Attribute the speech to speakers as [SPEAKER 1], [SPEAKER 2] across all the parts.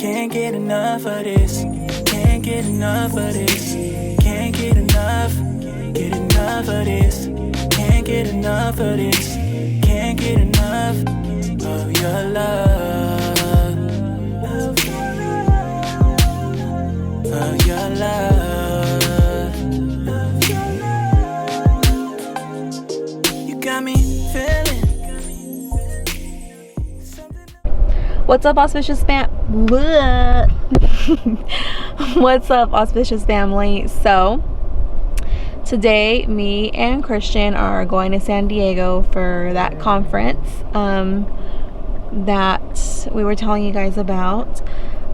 [SPEAKER 1] Can't get enough of this. Can't get enough of this. Can't get enough. Get enough of this. Can't get enough of this. Can't get enough of your love. Of your love. You got me feeling.
[SPEAKER 2] What's up, Auspicious fam? What's up, Auspicious family? So today me and Christian are going to San Diego for that conference that we were telling you guys about.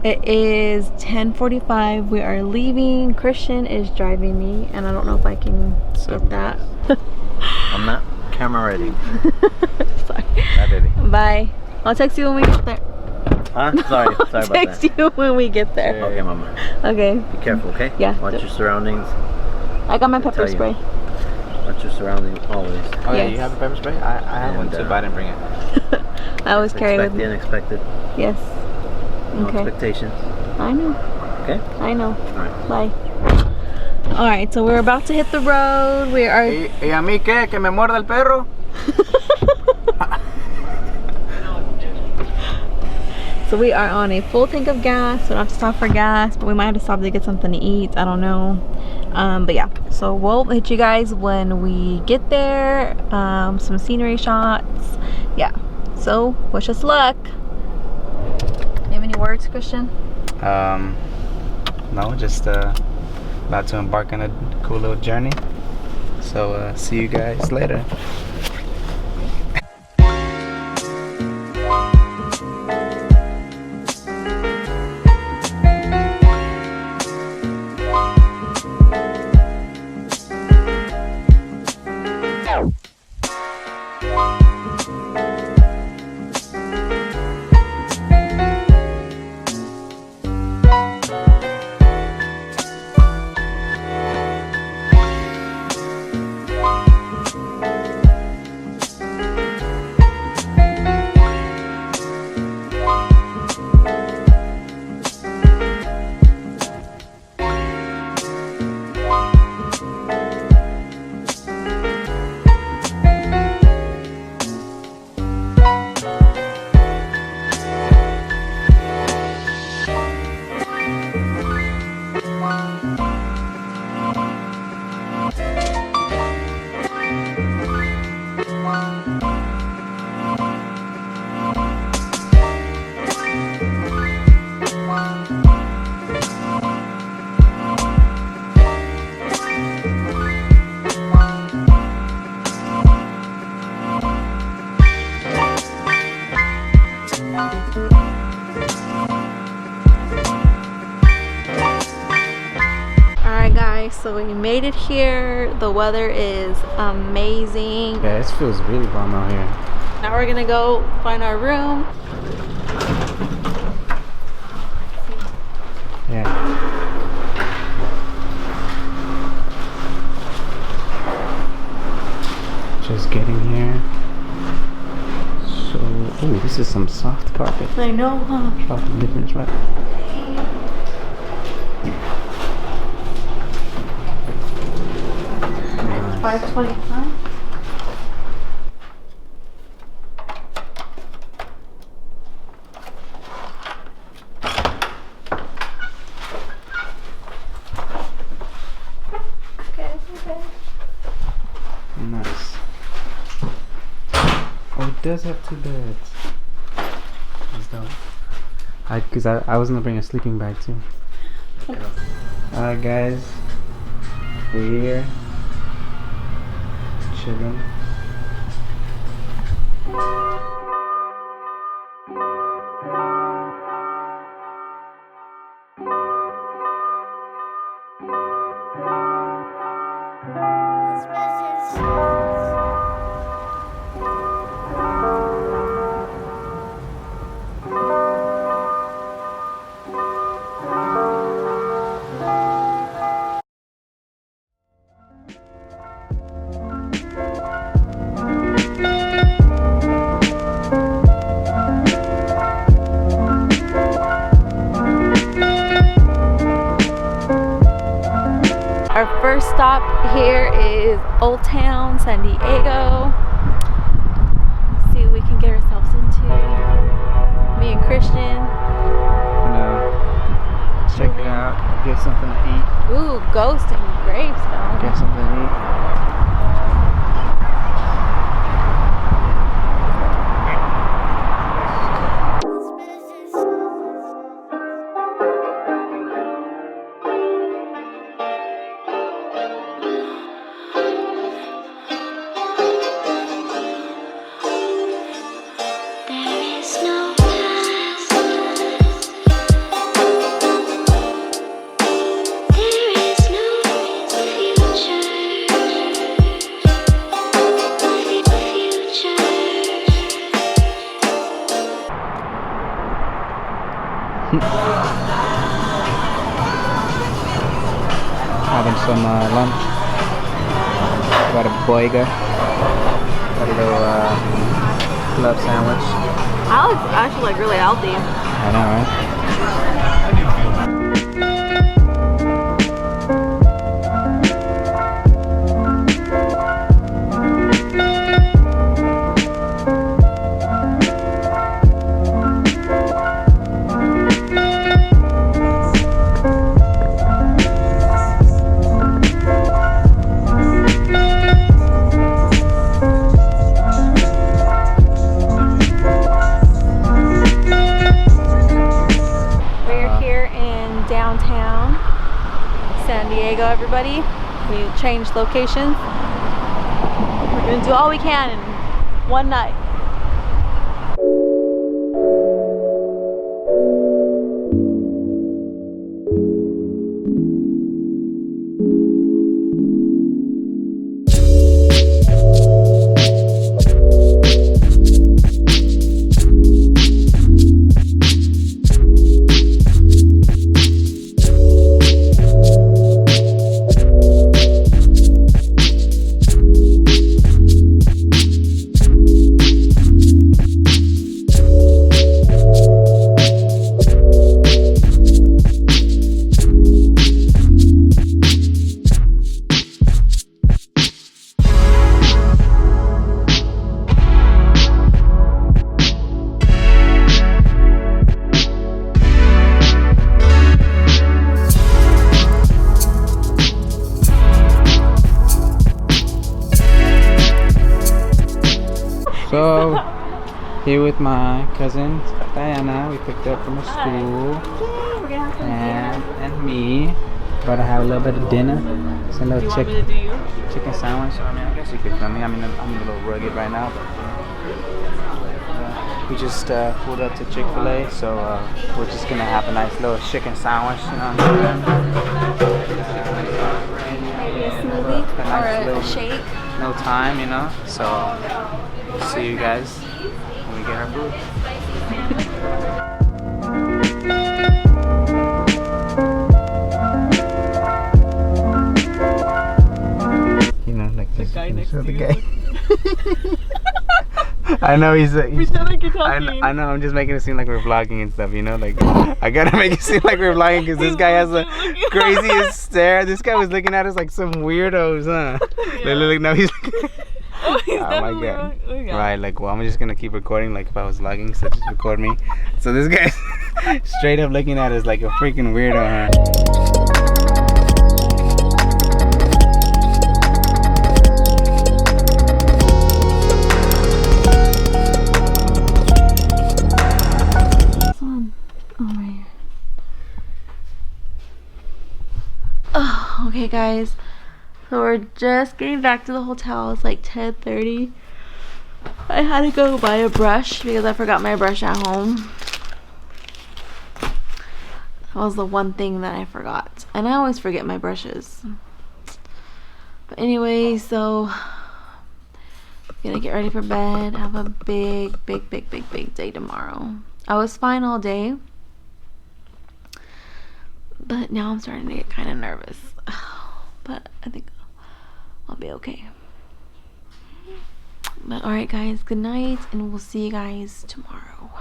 [SPEAKER 2] It is 10:45. We are leaving. Christian is driving me, and I don't know if I can get that.
[SPEAKER 3] I'm not camera ready.
[SPEAKER 2] Sorry.
[SPEAKER 3] Bye, baby.
[SPEAKER 2] Bye. I'll text you when we get there.
[SPEAKER 3] Huh? Sorry about that.
[SPEAKER 2] Text you when we get there.
[SPEAKER 3] Okay, mama.
[SPEAKER 2] Okay.
[SPEAKER 3] Be careful, okay?
[SPEAKER 2] Yeah.
[SPEAKER 3] Watch your surroundings.
[SPEAKER 2] I got my pepper spray.
[SPEAKER 3] Watch your surroundings always.
[SPEAKER 4] Oh yeah,
[SPEAKER 2] Yes.
[SPEAKER 4] you have a pepper spray? I have one too, but I didn't bring it.
[SPEAKER 2] I always carry with
[SPEAKER 3] Expect the
[SPEAKER 2] me.
[SPEAKER 3] unexpected.
[SPEAKER 2] Yes.
[SPEAKER 3] No
[SPEAKER 2] Okay.
[SPEAKER 3] expectations.
[SPEAKER 2] I know.
[SPEAKER 3] Okay?
[SPEAKER 2] I know.
[SPEAKER 3] Alright.
[SPEAKER 2] Bye. Alright, so we're about to hit the road. We are.
[SPEAKER 4] ¿Y a mí qué? ¿Que me muerda el perro?
[SPEAKER 2] So we are on a full tank of gas. We don't have to stop for gas, but we might have to stop to get something to eat. I don't know. But yeah, so we'll hit you guys when we get there. Some scenery shots. Yeah. So wish us luck. You have any words, Christian?
[SPEAKER 4] No, just about to embark on a cool little journey. So see you guys later.
[SPEAKER 2] So we made it here. The weather is amazing.
[SPEAKER 4] Yeah, it feels really warm out here.
[SPEAKER 2] Now we're gonna go find our room.
[SPEAKER 4] Yeah. Just getting here. So, oh, this is some soft carpet.
[SPEAKER 2] I know, huh?
[SPEAKER 4] About the difference, right?
[SPEAKER 2] 5:25. Okay.
[SPEAKER 4] Nice. Oh, it does have two beds. That's dope. Because I was gonna bring a sleeping bag too. Alright, guys, we're here. Chilling.
[SPEAKER 2] first stop here is Old Town, San Diego. See what we can get ourselves into. Me and Christian.
[SPEAKER 4] Check it out. Get something to eat.
[SPEAKER 2] Ooh, Ghost and Gravestone.
[SPEAKER 4] Get something to eat. Having some lunch. Got a boiga. Got a little club sandwich.
[SPEAKER 2] Alex is actually like really healthy.
[SPEAKER 4] I know, right?
[SPEAKER 2] San Diego, everybody. We changed locations. We're gonna do all we can in one night. So, here with my cousin Diana, we picked her up from school, and me. About to have a little bit of dinner. It's a little chicken sandwich. I mean, I guess you could film me. I mean, I'm a little rugged right now, but we just pulled up to Chick-fil-A, so we're just gonna have a nice little chicken sandwich. You know what I'm saying? Maybe a smoothie or a shake.
[SPEAKER 4] No time, you know. So. See you guys when we get our food. You know, like this. The guy next to the guy. I know he's.
[SPEAKER 2] Pretend like you're talking.
[SPEAKER 4] I know. I'm just making it seem like we're vlogging and stuff. You know, like I gotta make it seem like we're vlogging because this guy has the craziest stare. This guy was looking at us like some weirdos, huh?
[SPEAKER 2] Yeah.
[SPEAKER 4] Look, now he's.
[SPEAKER 2] Oh, he's
[SPEAKER 4] like that. Right, like, well, I'm just gonna keep recording like if I was vlogging, so just record me. So this guy's straight up looking at us like a freaking weirdo, huh?
[SPEAKER 2] Oh, okay, guys. So we're just getting back to the hotel. It's like 10:30. I had to go buy a brush because I forgot my brush at home. That was the one thing that I forgot. And I always forget my brushes. But anyway, so I'm gonna get ready for bed. Have a big day tomorrow. I was fine all day. But now I'm starting to get kind of nervous. But I think I'll be okay. But alright guys, good night, and we'll see you guys tomorrow.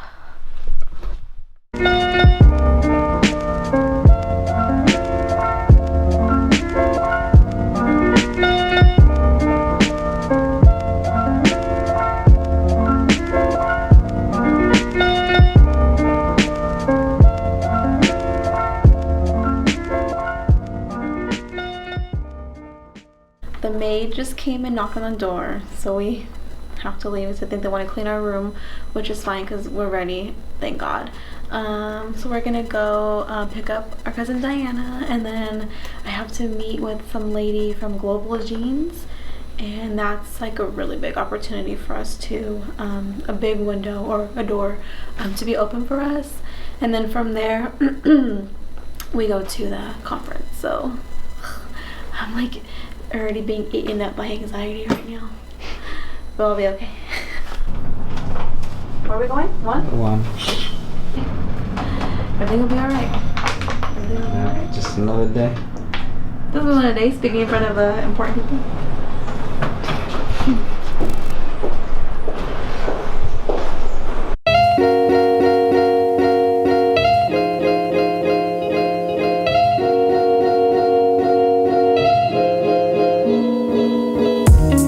[SPEAKER 2] just came and knocked on the door, so we have to leave. So I think they want to clean our room, which is fine because we're ready, thank God. So we're gonna go pick up our cousin Diana, and then I have to meet with some lady from Global Jeans, and that's like a really big opportunity for us to a big window or a door to be open for us, and then from there we go to the conference. So I'm like already being eaten up by anxiety right now, but I'll be okay. Where are we going? One. Everything will be alright.
[SPEAKER 4] Yeah, just another day.
[SPEAKER 2] This was another day speaking in front of important people.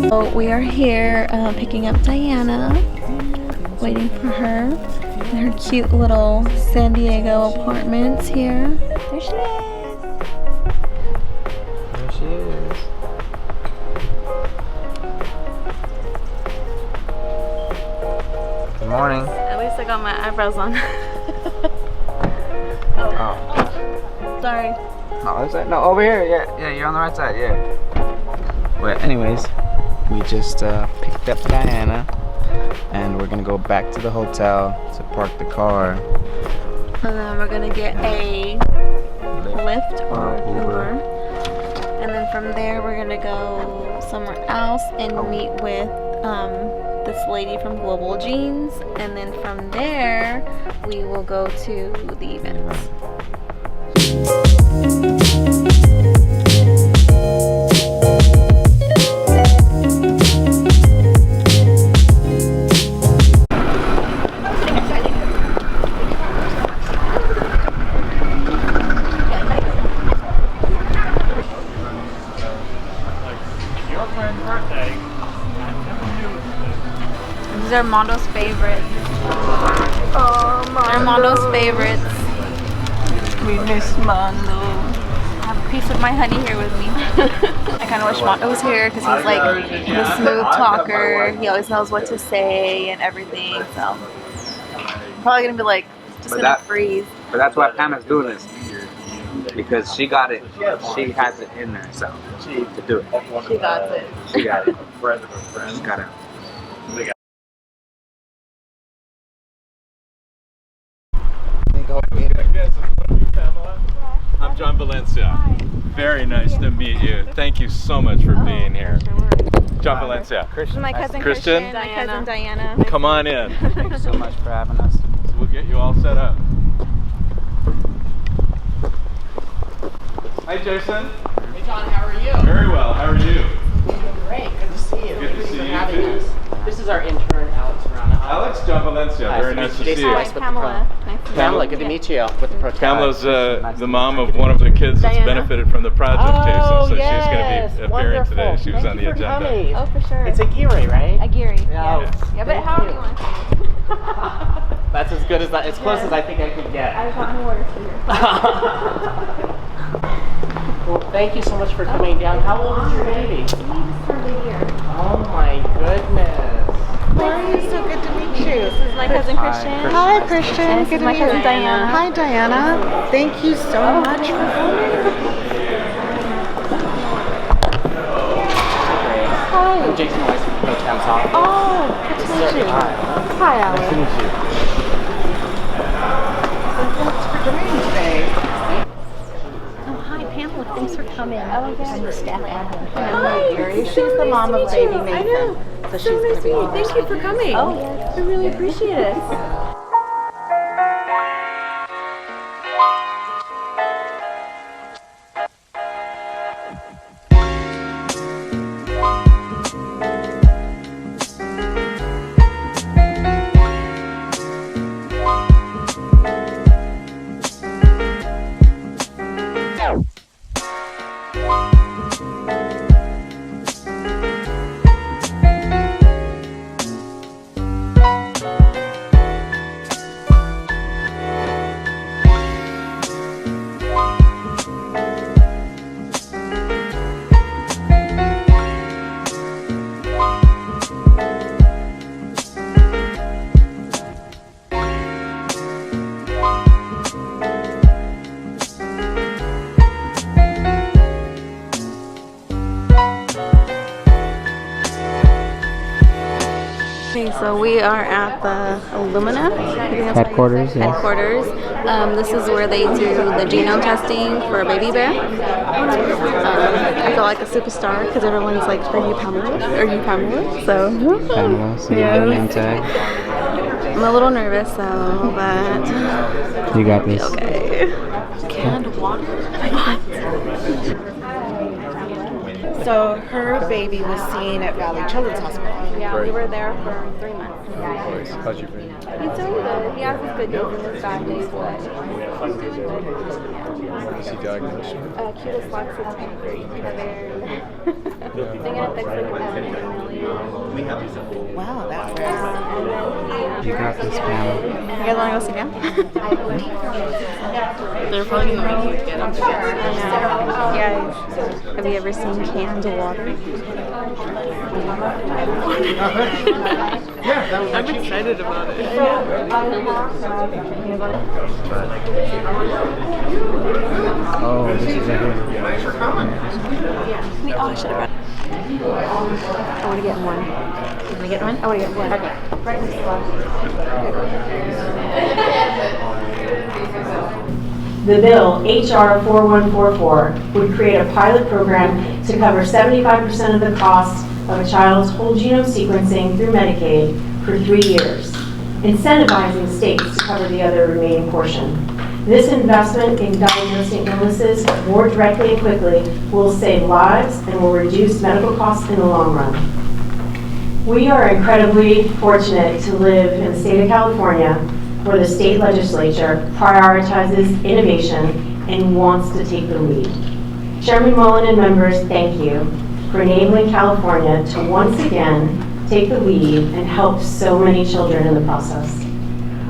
[SPEAKER 2] So we are here picking up Diana, waiting for her in her cute little San Diego apartments here. There she is.
[SPEAKER 4] There she is. Good morning.
[SPEAKER 2] At least I got my eyebrows on.
[SPEAKER 4] Oh.
[SPEAKER 2] Sorry.
[SPEAKER 4] No, other side? No, over here. Yeah, you're on the right side. Yeah. Well, anyways, we just picked up Diana, and we're gonna go back to the hotel to park the car.
[SPEAKER 2] And then we're gonna get a Lyft or Uber. And then from there we're gonna go somewhere else and meet with this lady from Global Jeans. And then from there we will go to the events. These are Armando's favorites. Armando's favorites.
[SPEAKER 5] We miss Mondo.
[SPEAKER 2] I have a piece of my honey here with me. I kind of wish Mondo was here because he's like the smooth talker. He always knows what to say and everything. So I'm probably gonna be like just gonna freeze.
[SPEAKER 4] But that's why Pamela's doing this. Because she got it. She has it in her, so to do it.
[SPEAKER 2] She got it.
[SPEAKER 4] She got it. She got it.
[SPEAKER 6] I'm John Valencia. Very nice to meet you. Thank you so much for being here. John Valencia.
[SPEAKER 2] This is my cousin
[SPEAKER 6] Christian.
[SPEAKER 2] My cousin Diana.
[SPEAKER 6] Come on in.
[SPEAKER 4] Thank you so much for having us.
[SPEAKER 6] We'll get you all set up. Hi, Jason.
[SPEAKER 7] Hey John, how are you?
[SPEAKER 6] Very well. How are you?
[SPEAKER 7] Great, good to see you.
[SPEAKER 6] Good to
[SPEAKER 7] Thanks
[SPEAKER 6] see
[SPEAKER 7] for
[SPEAKER 6] you
[SPEAKER 7] having
[SPEAKER 6] too.
[SPEAKER 7] us. This is our intern, Alex Rana.
[SPEAKER 6] Alex, John Valencia. Very nice to see you.
[SPEAKER 2] Hi, Pamela. Nice to meet you.
[SPEAKER 7] Pamela, good to meet you with the protest.
[SPEAKER 6] Pamela's the mom of one of the kids that's benefited from the project, Jason. So she's going to be appearing today. She was on the agenda.
[SPEAKER 2] Oh, for sure.
[SPEAKER 7] It's Aguirre, right?
[SPEAKER 2] Aguirre.
[SPEAKER 7] Yeah.
[SPEAKER 2] Yeah, but how do you want to?
[SPEAKER 7] That's as good as that, as close as I think I could get.
[SPEAKER 2] I've gotten worse here.
[SPEAKER 7] Well, thank you so much for coming down. How old is your baby?
[SPEAKER 2] He just turned a year.
[SPEAKER 7] Oh my goodness.
[SPEAKER 5] How are you? So good to meet you.
[SPEAKER 2] This is my cousin Christian.
[SPEAKER 5] Hi, Christian.
[SPEAKER 2] And this
[SPEAKER 5] Good
[SPEAKER 2] is
[SPEAKER 5] to
[SPEAKER 2] my
[SPEAKER 5] meet you.
[SPEAKER 2] cousin Diana.
[SPEAKER 5] Hi, Diana. Thank you so much for coming. Hi.
[SPEAKER 7] I'm Jason Weiss from Coach Ham's office.
[SPEAKER 5] Oh, good to meet you. Hi, Alex.
[SPEAKER 7] Nice to meet you.
[SPEAKER 5] Thanks for joining today.
[SPEAKER 8] Hi, Pamela. Thanks for coming. I'm the staff admin.
[SPEAKER 5] Pamela Aguirre. She's the mom of baby Nathan. So she's going to be here.
[SPEAKER 2] Thank you for coming.
[SPEAKER 8] Oh, yes.
[SPEAKER 2] I really appreciate it. So we are at the Illumina
[SPEAKER 4] Headquarters, yes.
[SPEAKER 2] headquarters. This is where they do the genome testing for a baby bear. I feel like a superstar because everyone's like, "Are you Pamela? Are you Pamela?" So
[SPEAKER 4] Pamela, so
[SPEAKER 2] yeah.
[SPEAKER 4] you have name tag.
[SPEAKER 2] I'm a little nervous, so but
[SPEAKER 4] You got this.
[SPEAKER 2] okay. Canned water? What?
[SPEAKER 5] So her baby was seen at Valley Children's Hospital.
[SPEAKER 2] Yeah, we were there for 3 months.
[SPEAKER 6] How's your brain?
[SPEAKER 2] He's doing good. He has his good days and his bad days, but he's doing good.
[SPEAKER 6] Is he diagnosed?
[SPEAKER 2] Cutest box is very thing it affects like $1 million.
[SPEAKER 5] Wow, that's
[SPEAKER 4] You got this, Pam.
[SPEAKER 2] You guys want to go sit down? They're probably going to make you get up together. Guys, have you ever seen canned water? I'm excited about it.
[SPEAKER 4] Oh, this is a hit.
[SPEAKER 2] Oh, I should have brought it. I want to get one. You want to get one? I want to get one. Okay. Right next
[SPEAKER 9] The bill, HR 4144, would create a pilot program to cover 75% of the cost of a child's whole genome sequencing through Medicaid for 3 years, incentivizing states to cover the other remaining portion. This investment in diagnosing illnesses more directly and quickly will save lives and will reduce medical costs in the long run. We are incredibly fortunate to live in the state of California, where the state legislature prioritizes innovation and wants to take the lead. Chairman Mullen and members, thank you for enabling California to once again take the lead and help so many children in the process.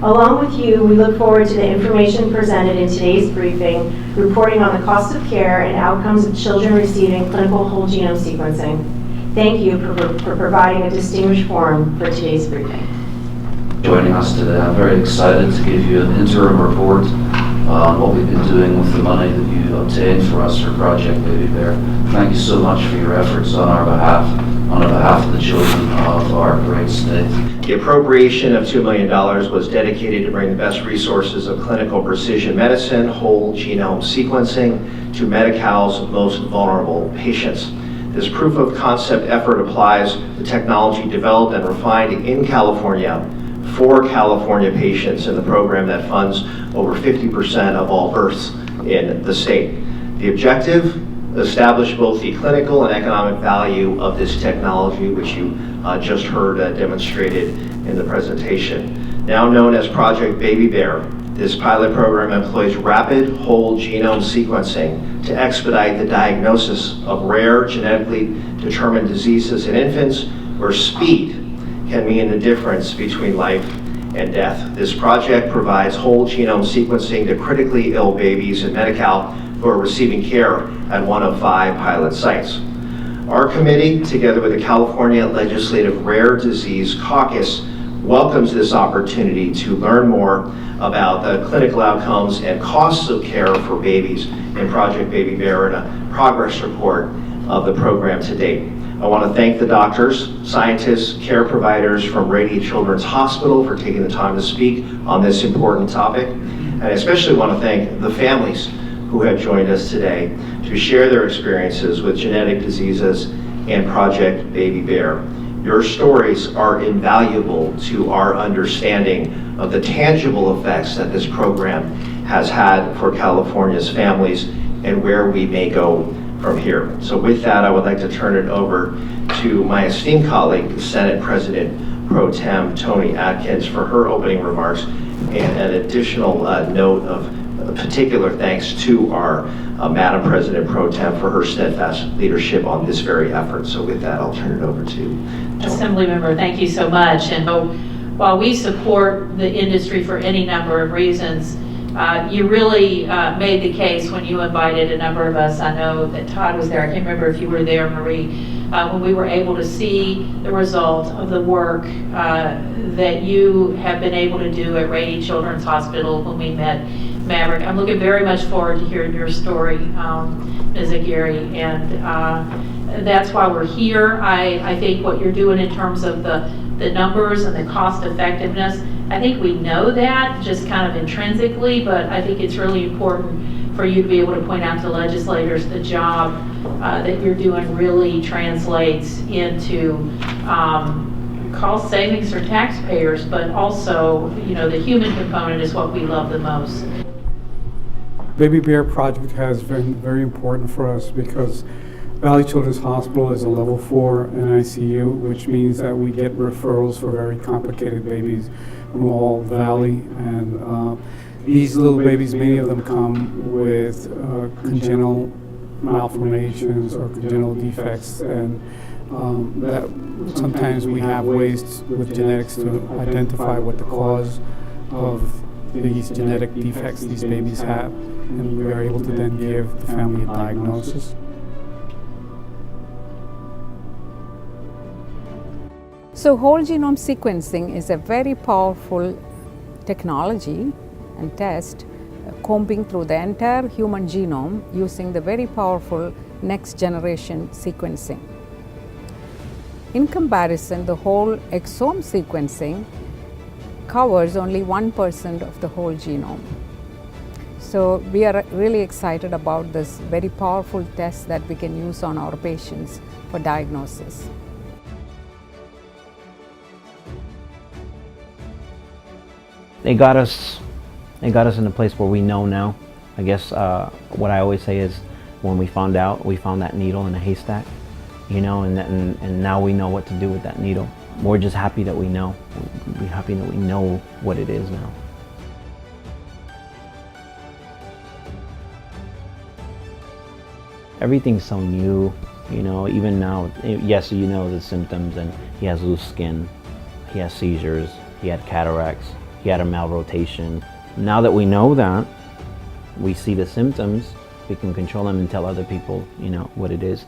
[SPEAKER 9] Along with you, we look forward to the information presented in today's briefing, reporting on the cost of care and outcomes of children receiving clinical whole genome sequencing. Thank you for providing a distinguished forum for today's briefing.
[SPEAKER 10] Joining us today. I'm very excited to give you an interim report on what we've been doing with the money that you obtained for us for Project Baby Bear. Thank you so much for your efforts on behalf of the children of our great state.
[SPEAKER 11] The appropriation of $2 million was dedicated to bring the best resources of clinical precision medicine, whole genome sequencing to Medi-Cal's most vulnerable patients. This proof of concept effort applies the technology developed and refined in California for California patients in the program that funds over 50% of all births in the state. The objective, establish both the clinical and economic value of this technology, which you just heard demonstrated in the presentation. Now known as Project Baby Bear, this pilot program employs rapid whole genome sequencing to expedite the diagnosis of rare genetically determined diseases in infants where speed can mean the difference between life and death. This project provides whole genome sequencing to critically ill babies in Medi-Cal who are receiving care at one of 5 pilot sites. Our committee, together with the California Legislative Rare Disease Caucus, welcomes this opportunity to learn more about the clinical outcomes and costs of care for babies in Project Baby Bear and a progress report of the program to date. I want to thank the doctors, scientists, care providers from Rady Children's Hospital for taking the time to speak on this important topic. And I especially want to thank the families who have joined us today to share their experiences with genetic diseases and Project Baby Bear. Your stories are invaluable to our understanding of the tangible effects that this program has had for California's families and where we may go from here. So with that, I would like to turn it over to my esteemed colleague, Senate President Pro Tem Toni Atkins, for her opening remarks and an additional note of particular thanks to our Madam President Pro Tem for her steadfast leadership on this very effort. So with that, I'll turn it over to Toni.
[SPEAKER 12] Assemblymember, thank you so much. And while we support the industry for any number of reasons, you really made the case when you invited a number of us. I know that Todd was there. I can't remember if you were there, Marie, when we were able to see the result of the work that you have been able to do at Rady Children's Hospital when we met Maverick. I'm looking very much forward to hearing your story, Ms. Aguirre, and that's why we're here. I think what you're doing in terms of the the numbers and the cost effectiveness. I think we know that just kind of intrinsically, but I think it's really important for you to be able to point out to legislators the job that you're doing really translates into cost savings for taxpayers, but also, you know, the human component is what we love the most.
[SPEAKER 13] Baby Bear project has been very important for us because Valley Children's Hospital is a level 4 NICU, which means that we get referrals for very complicated babies from all Valley. And these little babies, many of them come with congenital malformations or congenital defects, and that sometimes we have ways with genetics to identify what the cause of these genetic defects these babies have, and we are able to then give the family a diagnosis.
[SPEAKER 14] So whole genome sequencing is a very powerful technology and test, combing through the entire human genome using the very powerful next generation sequencing. In comparison, the whole exome sequencing covers only 1% of the whole genome. So we are really excited about this very powerful test that we can use on our patients for diagnosis.
[SPEAKER 15] It got us in a place where we know now. I guess what I always say is, when we found that needle in a haystack, you know, and now we know what to do with that needle. We're just happy that we know. We're happy that we know what it is now. Everything's so new, you know, even now. Yes, you know the symptoms, and he has loose skin, he has seizures, he had cataracts, he had a malrotation. Now that we know that, we see the symptoms, we can control them and tell other people, you know, what it is.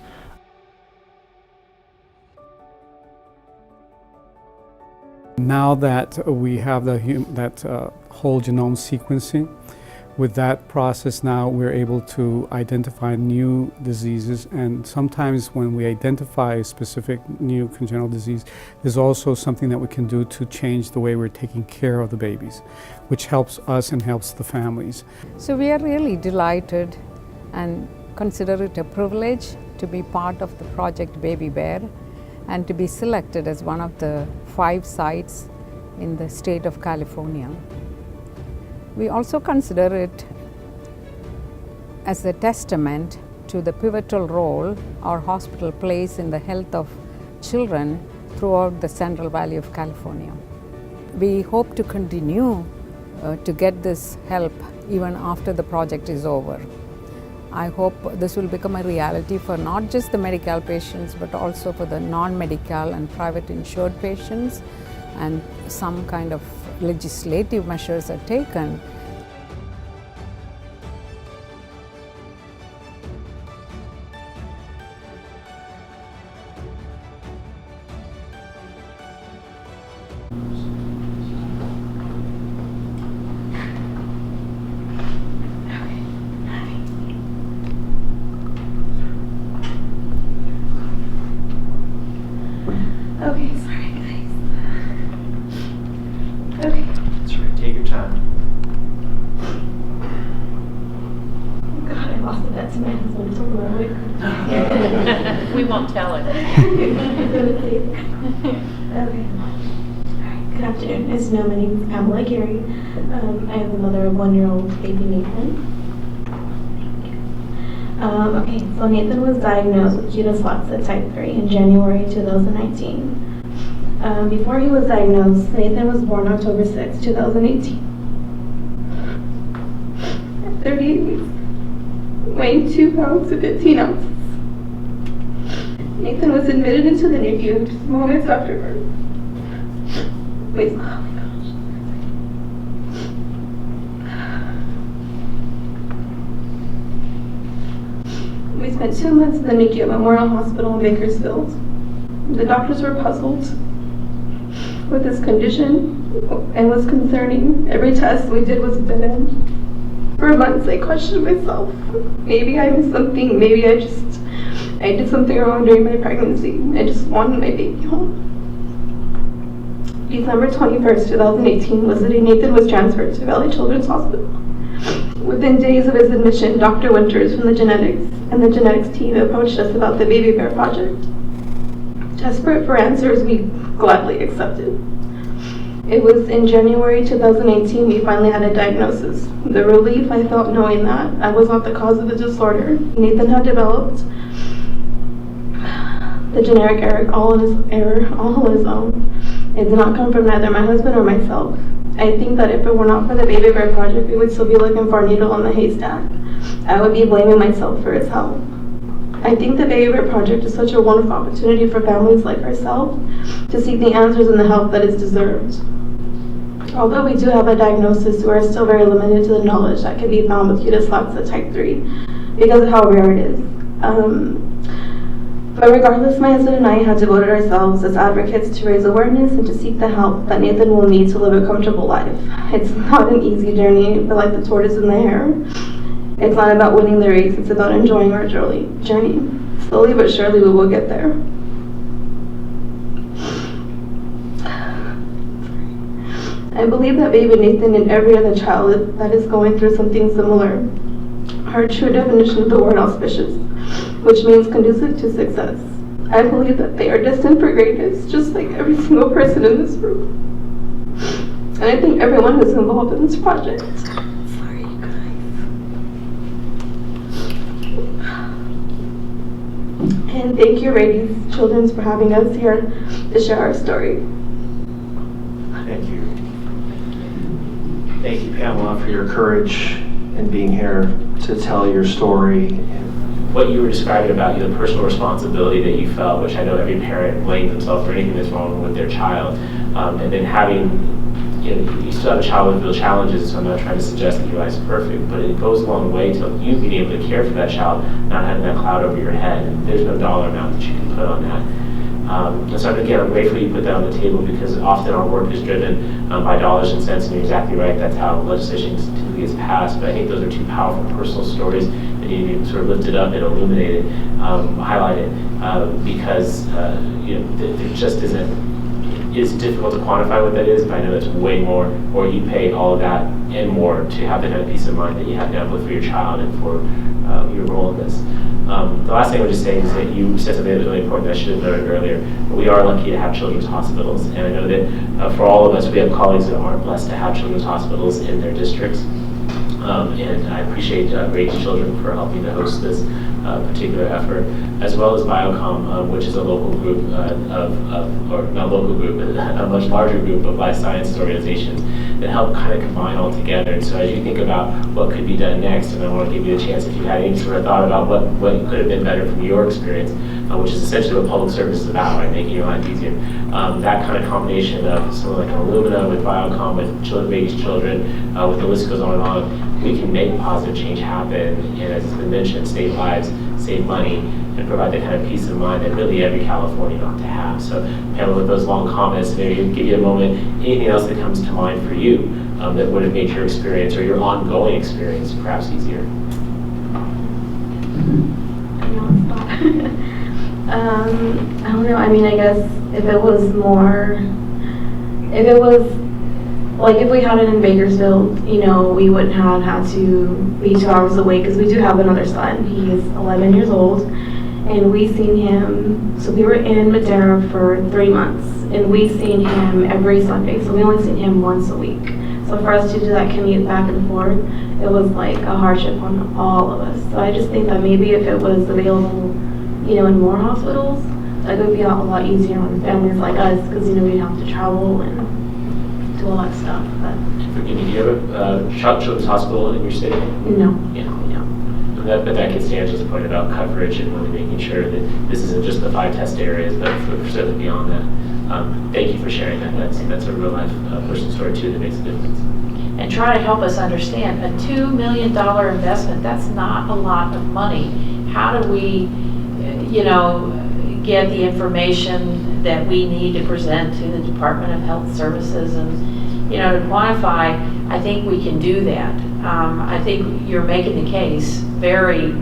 [SPEAKER 13] Now that we have that whole genome sequencing, with that process now we're able to identify new diseases, and sometimes when we identify a specific new congenital disease, there's also something that we can do to change the way we're taking care of the babies, which helps us and helps the families.
[SPEAKER 14] So we are really delighted and consider it a privilege to be part of the project Baby Bear and to be selected as one of the 5 sites in the state of California. We also consider it as a testament to the pivotal role our hospital plays in the health of children throughout the Central Valley of California. We hope to continue to get this help even after the project is over. I hope this will become a reality for not just the Medi-Cal patients, but also for the non-Medi-Cal and private insured patients, and some kind of legislative measures are taken.
[SPEAKER 9] Okay, sorry guys. Okay.
[SPEAKER 11] That's right, take your time.
[SPEAKER 9] Oh God, I lost the bet to my husband. Told him I would.
[SPEAKER 12] We won't tell it.
[SPEAKER 9] Okay. Alright, good afternoon. As you know, my name is Pamela Aguirre. I am the mother of 1-year-old baby Nathan. Okay, so Nathan was diagnosed with Cutaneous Loxa type 3 in January 2019. Before he was diagnosed, Nathan was born October 6, 2018. At 38 weeks, weighing 2 pounds and 15 ounces. Nathan was admitted into the NICU just moments after birth. Wait, oh my gosh. We spent 2 months in the NICU at Memorial Hospital in Bakersfield. The doctors were puzzled with his condition and was concerning. Every test we did was dead end. For months I questioned myself. Maybe I missed something. Maybe I did something wrong during my pregnancy. I just wanted my baby home.
[SPEAKER 16] December 21st, 2018 was the day Nathan was transferred to Valley Children's Hospital. Within days of his admission, Dr. Winters from the genetics team approached us about the Baby Bear project. Desperate for answers, we gladly accepted. It was in January 2018 we finally had a diagnosis. The relief I felt knowing that I was not the cause of the disorder Nathan had developed, the generic error all on his own. It did not come from neither my husband or myself. I think that if it were not for the Baby Bear project, we would still be looking for a needle in the haystack. I would be blaming myself for its health. I think the Baby Bear project is such a wonderful opportunity for families like ourselves to seek the answers and the help that is deserved. Although we do have a diagnosis, we are still very limited to the knowledge that can be found with fetus dyslexia type 3 because of how rare it is. But regardless, my husband and I have devoted ourselves as advocates to raise awareness and to seek the help that Nathan will need to live a comfortable life. It's not an easy journey, but like the tortoise in the hare, it's not about winning the race, it's about enjoying our journey. Slowly but surely we will get there. I believe that baby Nathan and every other child that is going through something similar are a true definition of the word auspicious, which means conducive to success. I believe that they are destined for greatness, just like every single person in this room. And I thank everyone who's involved in this project. Sorry, you guys. And thank you, Radies Children's, for having us here to share our story.
[SPEAKER 11] Thank you. Thank you, Pamela, for your courage and being here to tell your story.
[SPEAKER 7] What you were describing about the personal responsibility that you felt, which I know every parent blames themselves for anything that's wrong with their child, and then having, you still have a child with real challenges, so I'm not trying to suggest that your life's perfect, but it goes a long way to you being able to care for that child, not having that cloud over your head. There's no dollar amount that you can put on that. And so again, I'm grateful you put that on the table because often our work is driven by dollars and cents, and you're exactly right, that's how legislation typically gets passed. But I think those are two powerful personal stories that need to be sort of lifted up and illuminated, highlighted, because there just isn't. It's difficult to quantify what that is, but I know it's way more, or you pay all of that and more to have the kind of peace of mind that you have now both for your child and for your role in this. The last thing I would just say is that you said something that was really important that I should have noted earlier. We are lucky to have children's hospitals, and I know that for all of us, we have colleagues that aren't blessed to have children's hospitals in their districts. And I appreciate Radies Children for helping to host this particular effort, as well as Biocom, which is a local group or not local group, but a much larger group of life sciences organizations that help kind of combine all together. And so as you think about what could be done next, and I want to give you a chance if you had any sort of thought about what could have been better from your experience, which is essentially what public service is about, right? Making your life easier. That kind of combination of something like Illumina with Biocom, with Radies Children, with the list goes on and on, we can make positive change happen, and as has been mentioned, save lives, save money, and provide the kind of peace of mind that really every Californian ought to have. So, Pamela, with those long comments, maybe give you a moment, anything else that comes to mind for you that would have made your experience or your ongoing experience perhaps easier?
[SPEAKER 16] I don't know, I mean, I guess if it was like if we had it in Bakersfield, we wouldn't have had to be 2 hours away because we do have another son. He is 11 years old, and we seen him, so we were in Madera for 3 months, and we seen him every Sunday, so we only seen him once a week. So for us to do that commute back and forth, it was like a hardship on all of us. So I just think that maybe if it was available, in more hospitals, that would be a lot easier on families like us, because we'd have to travel and do all that stuff. But
[SPEAKER 7] forgive me, do you have a children's hospital in your city?
[SPEAKER 16] No.
[SPEAKER 7] But that gets to Angela's point about coverage and really making sure that this isn't just the 5 test areas, but certainly beyond that. Thank you for sharing that. That's a real life personal story too that makes a difference.
[SPEAKER 12] And try to help us understand a $2 million investment. That's not a lot of money. How do we, get the information that we need to present to the Department of Health Services, and to quantify? I think we can do that. I think you're making the case very,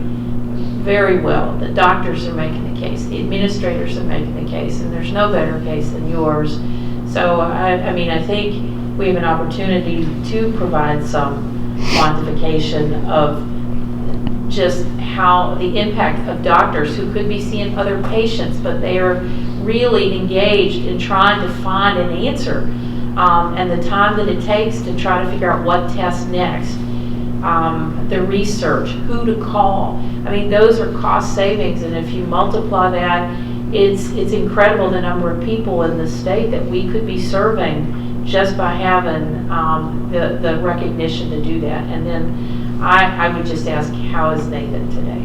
[SPEAKER 12] very well. The doctors are making the case, the administrators are making the case, and there's no better case than yours. So, I mean, I think we have an opportunity to provide some quantification of just how the impact of doctors who could be seeing other patients, but they are really engaged in trying to find an answer, and the time that it takes to try to figure out what test next, the research, who to call. I mean, those are cost savings, and if you multiply that, it's incredible the number of people in the state that we could be serving just by having the recognition to do that. And then I would just ask, how is Nathan today?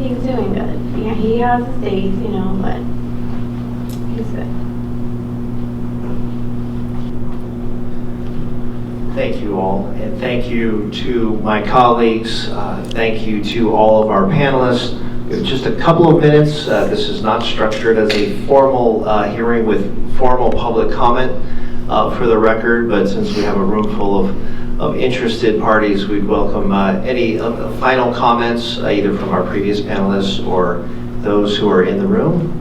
[SPEAKER 16] He's doing good. Yeah, he has his days, you know, but he's good.
[SPEAKER 11] Thank you all, and thank you to my colleagues. Thank you to all of our panelists. We have just a couple of minutes. This is not structured as a formal hearing with formal public comment for the record, but since we have a room full of interested parties, we'd welcome any final comments, either from our previous panelists or those who are in the room.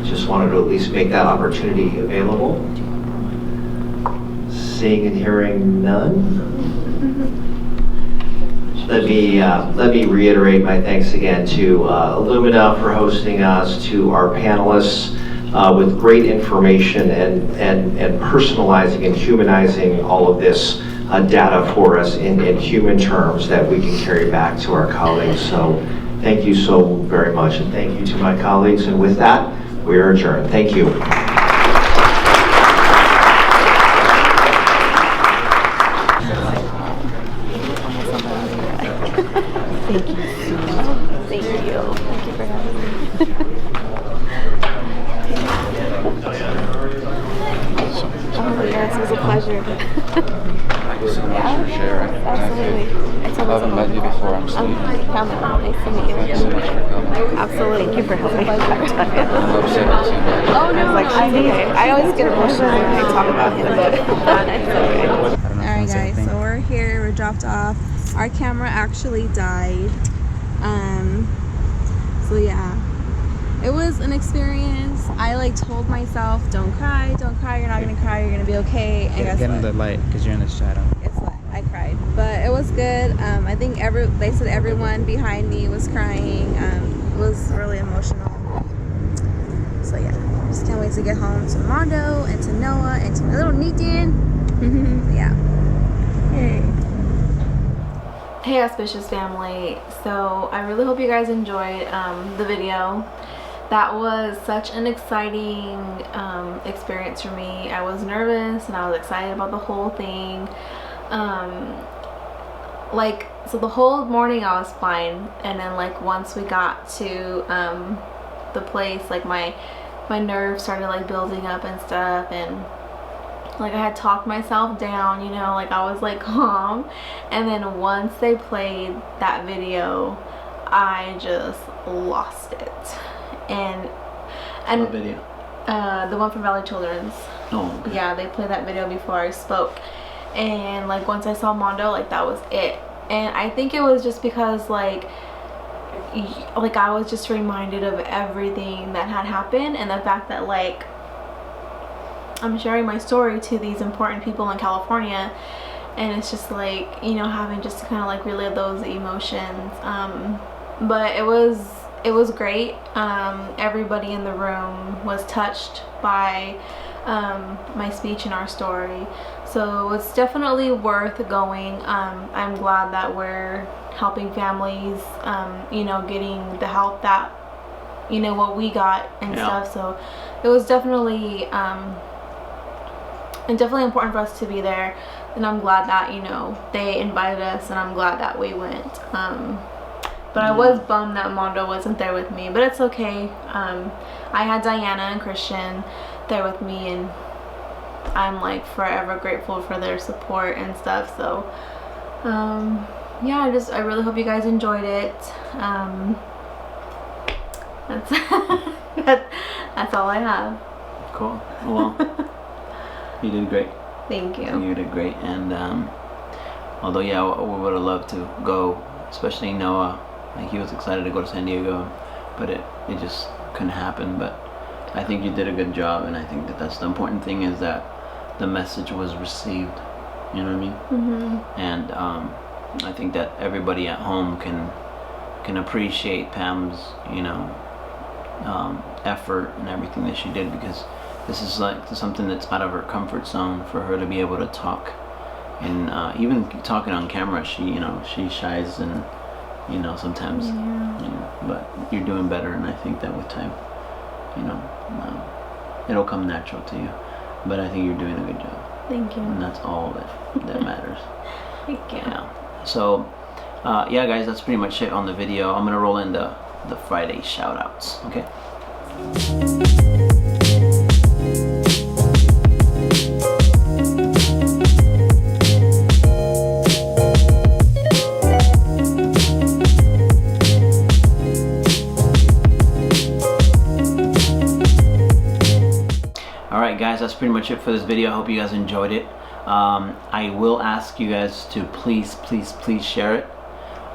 [SPEAKER 11] Just wanted to at least make that opportunity available. Seeing and hearing none. Let me reiterate my thanks again to Illumina for hosting us, to our panelists with great information and personalizing and humanizing all of this data for us in human terms that we can carry back to our colleagues. So thank you so very much, and thank you to my colleagues. And with that, we are adjourned. Thank you.
[SPEAKER 2] Thank you so much. Thank you. Thank you for having me. Oh yes, it was a pleasure.
[SPEAKER 4] Thank you so much for sharing.
[SPEAKER 2] Absolutely.
[SPEAKER 4] I haven't met you before. I'm Steve.
[SPEAKER 2] Pamela, nice to meet you.
[SPEAKER 4] Thank you so much for coming.
[SPEAKER 2] Absolutely. Thank you for helping me.
[SPEAKER 4] I'm upset too much.
[SPEAKER 2] Oh no, like she's okay. I always get emotional when I talk about him, but it's okay. Alright guys, so we're here, we're dropped off. Our camera actually died. So yeah. It was an experience. I like told myself, don't cry, you're not gonna cry, you're gonna be okay. And guess
[SPEAKER 4] Get in
[SPEAKER 2] what?
[SPEAKER 4] the light, because you're in the shadow.
[SPEAKER 2] Guess what? I cried. But it was good. I think they said everyone behind me was crying. It was really emotional. So yeah, just can't wait to get home to Mondo and to Noah and to my little Nathan. Yeah. Hey. Hey Auspicious family. So I really hope you guys enjoyed the video. That was such an exciting experience for me. I was nervous and I was excited about the whole thing. So the whole morning I was fine, and then like once we got to the place, like my nerves started like building up and stuff, and like I had talked myself down, you know, like I was like calm. And then once they played that video, I just lost it. And
[SPEAKER 3] what video?
[SPEAKER 2] The one from Valley Children's.
[SPEAKER 3] Oh, okay.
[SPEAKER 2] Yeah, they played that video before I spoke. And like once I saw Mondo, like that was it. And I think it was just because like I was just reminded of everything that had happened, and the fact that like I'm sharing my story to these important people in California, and it's just like, you know, having just to kind of like relive those emotions. But it was great. Everybody in the room was touched by my speech and our story, so it's definitely worth going. I'm glad that we're helping families, you know, getting the help that, you know, what we got and stuff. So it was definitely important for us to be there, and I'm glad that, you know, they invited us, and I'm glad that we went. But I was bummed that Mondo wasn't there with me, but it's okay. I had Diana and Christian there with me, and I'm like forever grateful for their support and stuff. So yeah, I really hope you guys enjoyed it. That's all I have.
[SPEAKER 3] Cool. Well, you did great.
[SPEAKER 2] Thank you.
[SPEAKER 3] You did great. And although yeah, we would have loved to go, especially Noah. Like he was excited to go to San Diego, but it just couldn't happen. But I think you did a good job, and I think that that's the important thing, is that the message was received. You know what I mean?
[SPEAKER 2] Mm-hmm.
[SPEAKER 3] And I think that everybody at home can appreciate Pam's, you know, effort and everything that she did, because this is like something that's out of her comfort zone for her to be able to talk. And even talking on camera, she shies, and you know, sometimes, you know, but you're doing better, and I think that with time, you know, it'll come natural to you. But I think you're doing a good job.
[SPEAKER 2] Thank you.
[SPEAKER 3] And that's all that matters.
[SPEAKER 2] Thank you.
[SPEAKER 3] Yeah. So, yeah, guys, that's pretty much it on the video. I'm gonna roll in the Friday shout outs, okay? Alright guys, that's pretty much it for this video. I hope you guys enjoyed it. I will ask you guys to please share it.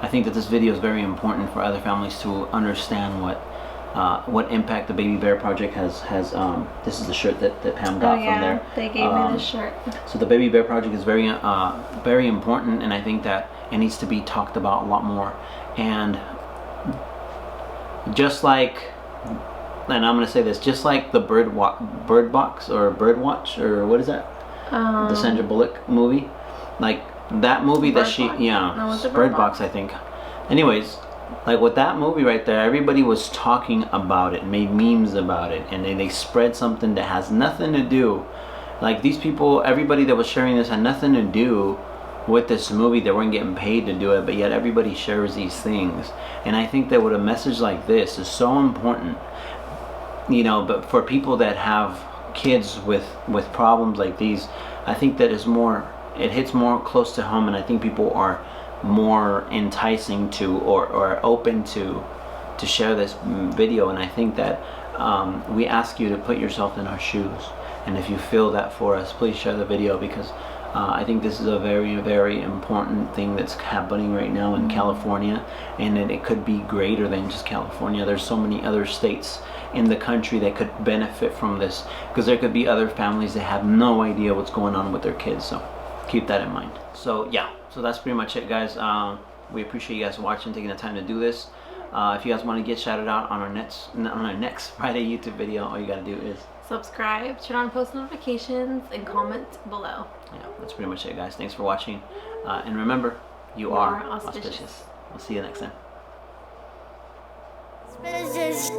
[SPEAKER 3] I think that this video is very important for other families to understand what impact the Baby Bear Project has. This is the shirt that Pam got from there.
[SPEAKER 2] They gave me this shirt.
[SPEAKER 3] So the Baby Bear Project is very important, and I think that it needs to be talked about a lot more. And just like, and I'm gonna say this, just like the Bird Box or Birdwatch, or what is that? The Sandra Bullock movie, like that movie that she, Bird Box, I think. Anyways, like with that movie right there, everybody was talking about it, made memes about it, and they spread something that has nothing to do. Like these people, everybody that was sharing this had nothing to do with this movie. They weren't getting paid to do it, but yet everybody shares these things. And I think that with a message like this is so important, you know. But for people that have kids with problems like these, I think that is more, it hits more close to home, and I think people are more enticing to or open to share this video. And I think that we ask you to put yourself in our shoes, and if you feel that for us, please share the video, because I think this is a very important thing that's happening right now in California, and it could be greater than just California. There's so many other states in the country that could benefit from this, because there could be other families that have no idea what's going on with their kids. So keep that in mind. So yeah, so that's pretty much it, guys. We appreciate you guys watching, taking the time to do this. If you guys want to get shouted out on our next Friday YouTube video, all you gotta do is
[SPEAKER 2] subscribe, turn on post notifications, and comment below.
[SPEAKER 3] Yeah, that's pretty much it, guys. Thanks for watching, and remember, you are auspicious. We'll see you next time.
[SPEAKER 1] Auspicious.